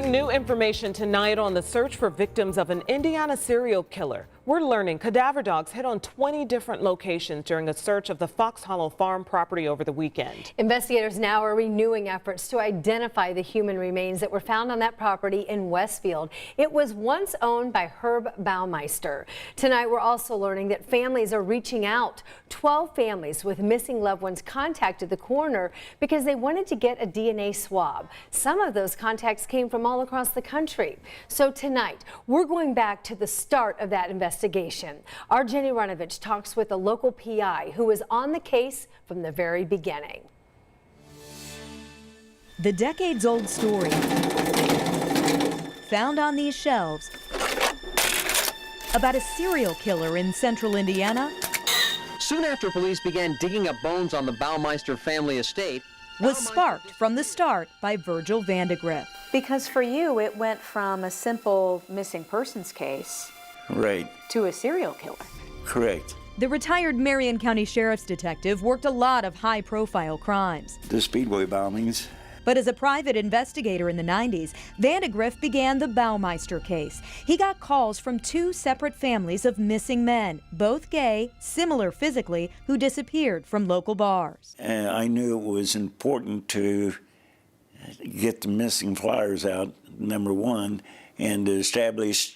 New information tonight on the search for victims of an Indiana serial killer. We're learning cadaver dogs hit on 20 different locations during a search of the Fox Hollow Farm property over the weekend. Investigators now are renewing efforts to identify the human remains that were found on that property in Westfield. It was once owned by Herb Baumeister. Tonight, we're also learning that families are reaching out. 12 families with missing loved ones contacted the coroner because they wanted to get a DNA swab. Some of those contacts came from all across the country. So tonight, we're going back to the start of that investigation. Our Jenny Runovich talks with a local PI who was on the case from the very beginning. The decades-old story found on these shelves about a serial killer in central Indiana Soon after police began digging up bones on the Baumeister family estate, was sparked from the start by Virgil Vandegrift. Because for you, it went from a simple missing persons case to a serial killer. Correct. The retired Marion County Sheriff's detective worked a lot of high-profile crimes. The Speedway bombings. But as a private investigator in the 90s, Vandegrift began the Baumeister case. He got calls from two separate families of missing men, both gay, similar physically, who disappeared from local bars. I knew it was important to get the missing flyers out, number one, and to establish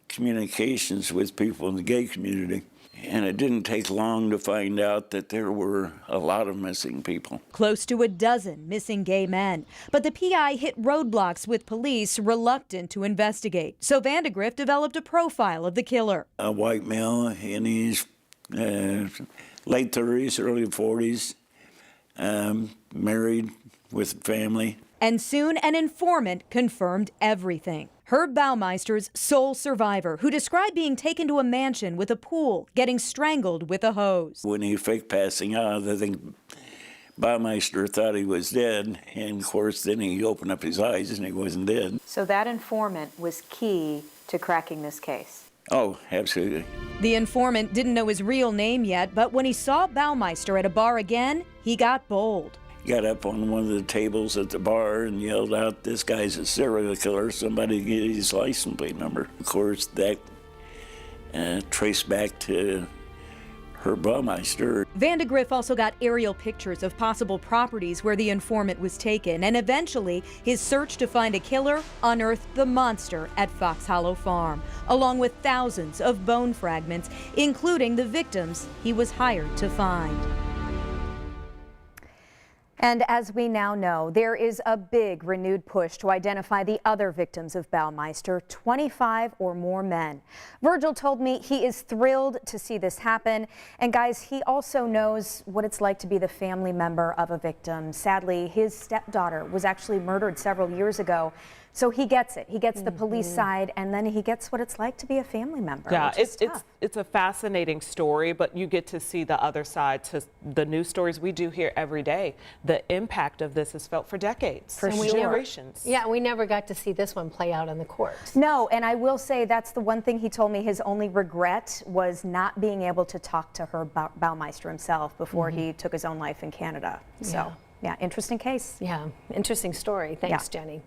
communications with people in the gay community. And it didn't take long to find out that there were a lot of missing people. Close to a dozen missing gay men. But the PI hit roadblocks with police reluctant to investigate. So Vandegrift developed a profile of the killer. A white male in his late 30s, early 40s, married with a family. And soon an informant confirmed everything. Herb Baumeister's sole survivor, who described being taken to a mansion with a pool, getting strangled with a hose. When he faked passing out, I think Baumeister thought he was dead, and of course then he opened up his eyes and he wasn't dead. So that informant was key to cracking this case. Oh, absolutely. The informant didn't know his real name yet, but when he saw Baumeister at a bar again, he got bold. Got up on one of the tables at the bar and yelled out, "This guy's a serial killer, somebody get his license plate number." Of course, that traced back to Herb Baumeister. Vandegrift also got aerial pictures of possible properties where the informant was taken, and eventually his search to find a killer unearthed the monster at Fox Hollow Farm, along with thousands of bone fragments, including the victims he was hired to find. And as we now know, there is a big renewed push to identify the other victims of Baumeister, 25 or more men. Virgil told me he is thrilled to see this happen. And guys, he also knows what it's like to be the family member of a victim. Sadly, his stepdaughter was actually murdered several years ago. So he gets it. He gets the police side, and then he gets what it's like to be a family member. Yeah, it's a fascinating story, but you get to see the other side to the news stories we do here every day. The impact of this is felt for decades, for generations. Yeah, we never got to see this one play out in the court. No, and I will say that's the one thing he told me his only regret was not being able to talk to Herb Baumeister himself before he took his own life in Canada. So, yeah, interesting case. Yeah, interesting story. Thanks, Jenny.